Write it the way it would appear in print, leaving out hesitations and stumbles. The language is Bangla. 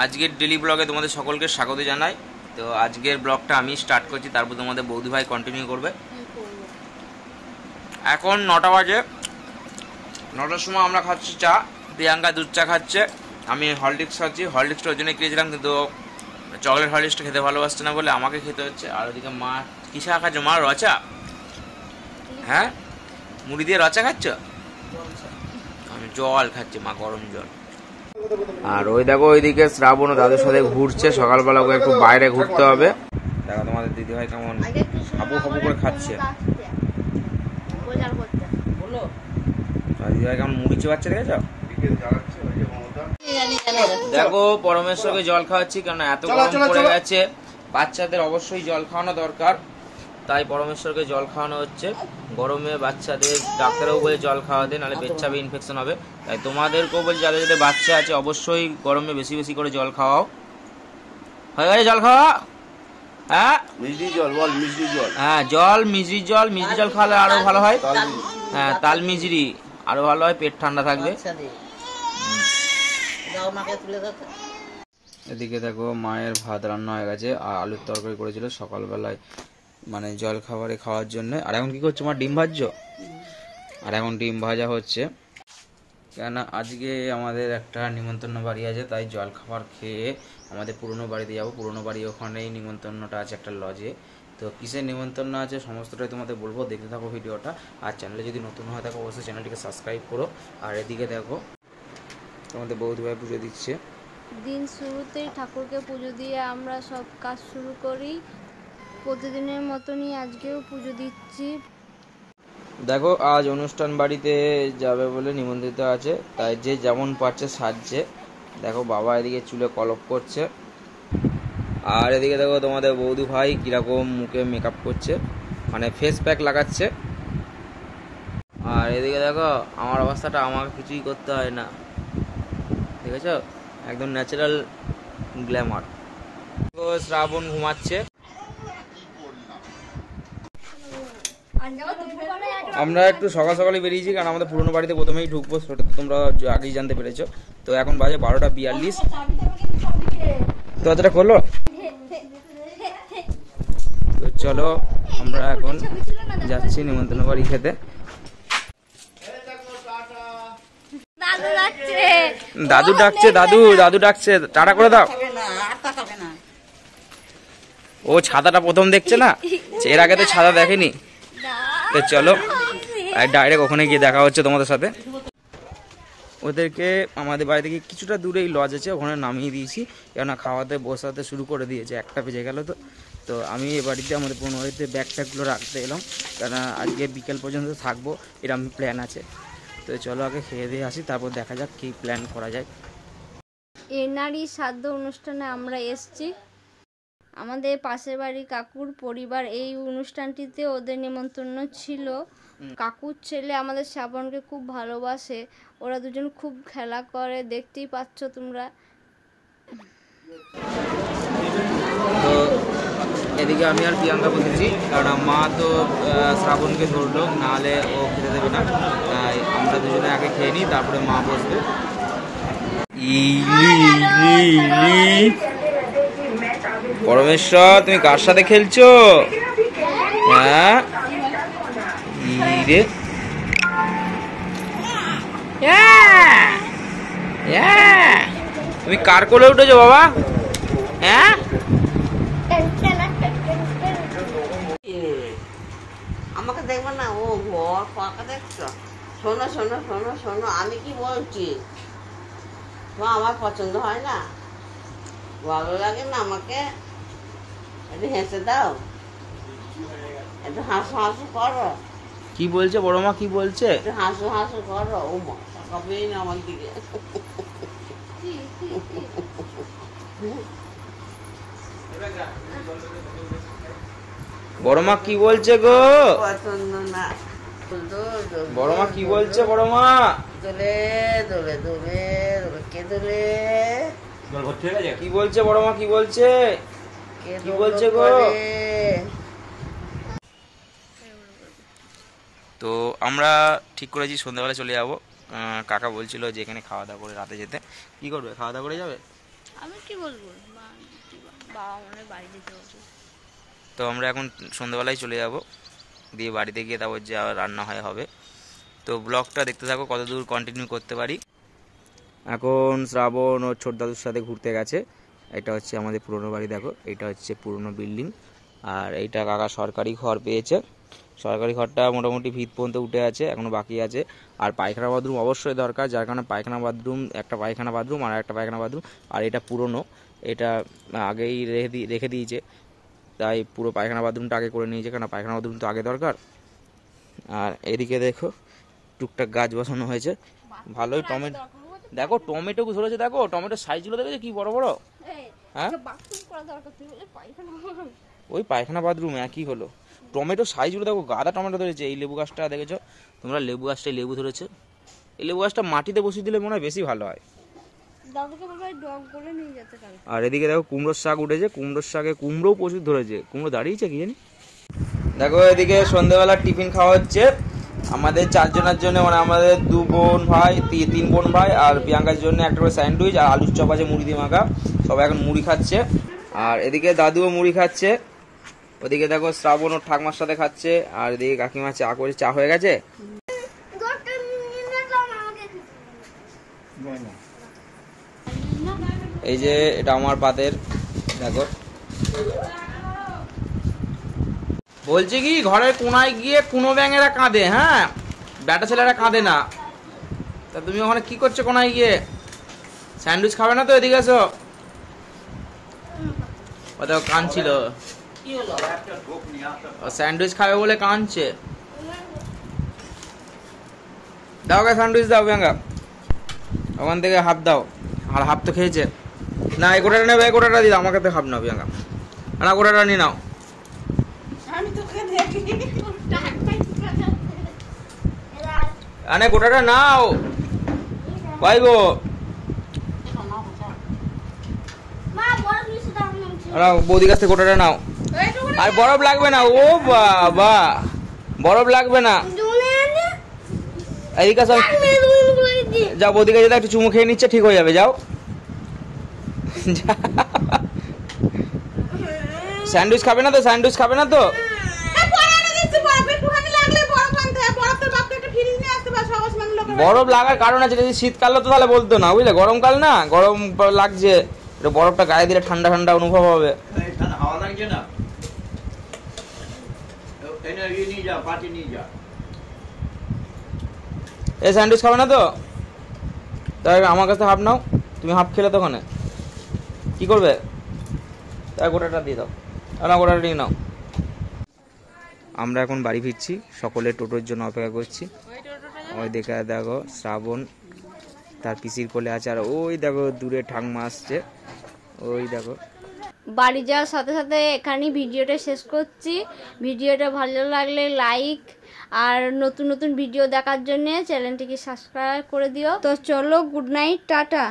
আজকের ডেলি ব্লগে তোমাদের সকলকে স্বাগত জানাই। তো আজকের ব্লগটা আমি স্টার্ট করছি, তারপর তোমাদের বৌদি ভাই কন্টিনিউ করবে। এখন 9টা বাজে, 9টার সময় আমরা খাচ্ছি চা। প্রিয়াঙ্কা দুধ চা খাচ্ছে, আমি হরলিক্স খাচ্ছি। হরলিক্সটা ওই জন্য কিনেছিলাম, কিন্তু চকলেট হরলিক্সটা খেতে ভালোবাসছে না বলে আমাকে খেতে হচ্ছে। আর ওদিকে মা কী চা খাচ্ছে? মা রচা, হ্যাঁ মুড়ি দিয়ে রচা খাচ্ছ? আমি জল খাচ্ছি, মা গরম জল। আর ওই দেখো ওইদিকে শ্রাবণ ও দাদুর সাথে ঘুরছে। সকালবেলা ওকে একটু বাইরে ঘুরতে হবে। দেখো তোমাদের দিদিভাই কেমন হাবু হাবু করে খাচ্ছে। দিদিভাই কেমন মুড়ি চোবাচ্ছে, দেখেছো? দেখো পরমেশ্বরকে জল খাওয়াচ্ছি, কারণ এত গরম পড়ে গেছে, বাচ্চাদের অবশ্যই জল খাওয়ানো দরকার। তাই পরমেশ্বরকে জল খাওয়ানো হচ্ছে। গরমে বাচ্চাদের ডাক্তারও বলে জল খাওয়াতে, নাহলে পেচ্ছাপে ইনফেকশন হবে। তাই তোমাদেরকেও বলছি, যাদের যাদের বাচ্চা আছে অবশ্যই গরমে বেশি বেশি করে জল খাওয়াও। হয়ে গেছে জল খাওয়া? হ্যাঁ মিষ্টি জল বল, মিষ্টি জল। হ্যাঁ জল, মিষ্টি জল। মিষ্টি জল খাওয়ালে আরো ভালো হয়। হ্যাঁ তাল মিজরি আরো ভালো হয়, পেট ঠান্ডা থাকবে। এদিকে দেখো মায়ের ভাত রান্না হয়ে গেছে, আর আলুর তরকারি করেছিল সকালবেলায়, মানে জল খাবারে খাওয়ার জন্য। আর এখন কি করছো মা? ডিম ভাজছো? আর এখন ডিম ভাজা হচ্ছে, কেন আজকে আমাদের একটা নিমন্ত্রণ বাড়ি আছে, তাই জল খাবার খেয়ে আমাদের পুরনো বাড়িতে যাবো। পুরনো বাড়ি ওখানেই নিমন্ত্রণটা আছে একটা লজে। তো কিসের নিমন্ত্রণ আছে সমস্তটাই তোমাদের বলবো, দেখতে থাকো ভিডিওটা। আর চ্যানেলে যদি নতুন হয়ে থাকো অবশ্যই চ্যানেলটিকে সাবস্ক্রাইব করো। আর এদিকে দেখো তোমাদের বৌদি ভাই পুজো দিচ্ছে। দিন শুরুতেই ঠাকুরকে পুজো দিয়ে আমরা সব কাজ শুরু করি। প্রতিদিনের মতনই আজকেও পুজো দিচ্ছি। দেখো আজ অনুষ্ঠান বাড়িতে যাবে বলে নিমন্ত্রিত আছে, তাই যে যেমন পারছে সাজছে। দেখো বাবা এদিকে চুলে কলপ করছে, আর এদিকে দেখো তোমাদের বৌদি ভাই কিরকম মুখে মেকআপ করছে, মানে ফেস প্যাক লাগাচ্ছে। আর এদিকে দেখো আমার অবস্থাটা, আমাকে কিছুই করতে হয় না, দেখেছ? একদম ন্যাচারাল গ্ল্যামার। তো শ্রাবণ ঘুমাচ্ছে। আমরা একটু সকাল সকালে বেরিয়েছি, কারণ আমাদের পুরনো বাড়িতে প্রথমেই ঢুকবো, সেটা তো তোমরা আগেই জানতে পেরেছো। তো এখন বাজে 12টা 42। তো এতটা করলো। তো চলো আমরা এখন যাচ্ছি নিমন্ত্রণ বাড়ি খেতে। দাদু ডাকছে, দাদু ডাকছে, টাটা করে দাও। ও ছাতাটা প্রথম দেখছে না, এর আগে তো ছাতা দেখেনি। তো চলো ডাইরেক্ট ওখানে গিয়ে দেখা হচ্ছে তোমাদের সাথে। ওদেরকে আমাদের বাড়ি থেকে কিছুটা দূরেই লজ আছে, ওখানে নামিয়ে দিয়েছি, কেননা খাওয়াতে বসাতে শুরু করে দিয়েছে, 1টা বেজে গেল। তো আমি এ বাড়িতে আমাদের পুরনো বাড়িতে ব্যাগ ট্যাগগুলো রাখতে এলাম, কেননা আজকে বিকেল পর্যন্ত থাকবো, এরকম প্ল্যান আছে। তো চলো আগে খেয়ে দিয়ে আসি, তারপর দেখা যাক কী প্ল্যান করা যায়। এনারই শ্রাদ্ধ অনুষ্ঠানে আমরা এসছি। আমাদের পাশের বাড়ি কাকুর পরিবার এই অনুষ্ঠানটিতে ওদের নিমন্ত্রণ ছিল। কাকুর ছেলে আমাদের শ্রাবণকে খুব ভালোবাসে, ওরা দুজন খুব খেলা করে, দেখতেই পাচ্ছ তোমরা। তো এদিকে আমি আর প্রিয়াঙ্কা বসেছি, কারণ মা তো শ্রাবণকে ধরলো, নাহলে ও খেতে দেবে না। তাই আমরা দুজনে আগে খেয়ে নিই, তারপরে মা বসবে। পরমেশ্বর তুমি কার সাথে খেলছো? হ্যাঁ রে, তুমি কার কোলে উঠেছো বাবা? হ্যাঁ আমাকে দেখবে না, ও ঘর ফাঁকা দেখছো? শোনো শোনো শোনো শোনো, আমি কি বলছি, তো আমার পছন্দ হয় না, ভালো লাগে না আমাকে, একটু হেসে দাও, একটু হাসু হাসু করো। কি বলছে বড় মা, কি বলছে? একটু হাসু হাসু করো। ও মা তাকাবেই না আমার দিকে। বড় মা কি বলছে গো? পছন্দ না। বড় মা কি বলছে? বড় মা দোলে দোলে দোলে কে দোলে, কি বলছে? বড় মা কি বলছে? কি বলছে গো? তো আমরা ঠিক করেছি সন্ধ্যাবেলা চলে যাবো। কাকা বলছিল যে এখানে খাওয়া দাওয়া করে রাতে যেতে। কি করবে? খাওয়া দাওয়া করে যাবে? আমি কি বলবো, বাবা মনে বাড়ি যেতে হবে। তো আমরা এখন সন্ধ্যাবেলায় চলে যাব, দিয়ে বাড়িতে গিয়ে তারপর যে আবার রান্না হবে। তো ব্লগটা দেখতে থাকো কত দূর কন্টিনিউ করতে পারি। এখন শ্রাবণ ও ছোট দাদুর সাথে ঘুরতে গেছে। এটা হচ্ছে আমাদের পুরনো বাড়ি, দেখো এটা হচ্ছে পুরনো বিল্ডিং। আর এইটা কাকা সরকারি ঘর পেয়েছে। সরকারি ঘরটা মোটামুটি ভিত পর্যন্ত উঠে আছে, এখনও বাকি আছে। আর পায়খানা বাথরুম অবশ্যই দরকার, যার কারণে পায়খানা বাথরুম, একটা পায়খানা বাথরুম আর একটা পায়খানা বাথরুম। আর এটা পুরনো, এটা আগেই রেখে দিয়েছে, তাই পুরো পায়খানা বাথরুমটা আগে করে নিয়েছে, কারণ পায়খানা বাথরুম তো আগে দরকার। আর এদিকে দেখো টুকটাক গাছ বসানো হয়েছে, ভালোই টমেটো, দেখো টমেটো ধরেছে, দেখো টমেটোর সাইজগুলো দেখেছো কি বড় বড়। হ্যাঁ ওই পায়খানা বাথরুম একই হলো, টমেটো সাইজগুলো দেখো, গাদা টমেটো ধরেছে। এই লেবু গাছটা দেখেছো তোমরা, লেবু গাছটায় লেবু ধরেছে। এই লেবু গাছটা মাটিতে বসিয়ে দিলে মনে হয় বেশি ভালো হয়। আর এদিকে দেখো কুমড়োর শাক উঠেছে, কুমড়োর শাকে কুমড়োও প্রচুর ধরেছে, কুমড়ো দাঁড়িয়েছে কি জানি। দেখো এদিকে সন্ধ্যেবেলা টিফিন খাওয়া হচ্ছে আমাদের 4 জনের জন্য, মানে আমাদের 2 বোন ভাই, 3 বোন ভাই আর প্রিয়াঙ্কার জন্য একটা করে স্যান্ডউইচ আর আলুর চপ আছে মুড়ি দিয়ে মাখা। সবাই এখন মুড়ি খাচ্ছে। আর এদিকে দাদুও মুড়ি খাচ্ছে। ওদিকে দেখো শ্রাবণ ওর ঠাকমার সাথে খাচ্ছে। আর এদিকে কাকিমা চা করে, চা হয়ে গেছে। এই যে এটা আমার পাতের, দেখো বলছি কি ঘরের কোনায় গিয়ে কোনো ব্যাঙেরা কাঁদে, হ্যাঁ ব্যাটা ছেলেরা কাঁদে না। তা তুমি ওখানে কি করছো কোনায় গিয়ে? স্যান্ডউইচ খাবে না তো? এদিকে এসো। ও দেখো কাঁদছিল, স্যান্ডউইচ খাবে বলে কাঁদছে। দাও গে স্যান্ডউইচ দাও প্রিয়াঙ্কা, ওখান থেকে হাফ দাও। আর হাফ তো খেয়েছে না, এই গোটাটা নেবে, এই গোটাটা দিয়ে দাও আমাকে, তো হাফ নাও প্রিয়াঙ্কা, না গোটাটা নিয়ে নাও। আরে গোটাটা নাও, কই গো বৌদি কাছ থেকে গোটাটা নাও। আর বরফ লাগবে না, ও বাবা বরফ লাগবে না। এদিকে যাও, বৌদি কাছে একটু চুমু খেয়ে নিচ্ছে, ঠিক হয়ে যাবে, যাও। স্যান্ডউইচ খাবে না তো? স্যান্ডউইচ খাবে না তো? বরফ লাগার কারণ আছে, যদি শীতকাল তো তাহলে বলতো না, বুঝলে, গরমকাল না, গরম লাগছে, বরফটা গায়ে দিলে ঠান্ডা ঠান্ডা অনুভব হবে। হাওয়া লাগছে না, নিয়ে যা, পাটি নিয়ে যা। এই স্যান্ডউইচ খাবে না তো? তাই আমার কাছে হাফ নাও, তুমি হাফ খেলে তো ওখানে কি করবে? তাই গোটাটা দিয়ে দাও, না গোটাটা নিয়ে নাও। আমরা এখন বাড়ি ফিরছি, সকলে টোটোর জন্য অপেক্ষা করছি। ওই দেখো শ্রাবণ তার পিসির কোলে আছে, আর ওই দেখো দূরে ঠাকমা আসছে, ওই দেখো। বাড়ি যাওয়ার সাথে সাথে এখানেই ভিডিওটা শেষ করছি। ভিডিওটা ভালো লাগলে লাইক, আর নতুন নতুন ভিডিও দেখার জন্য চ্যানেলটিকে সাবস্ক্রাইব করে দিও। তো চলো, গুড নাইট, টাটা।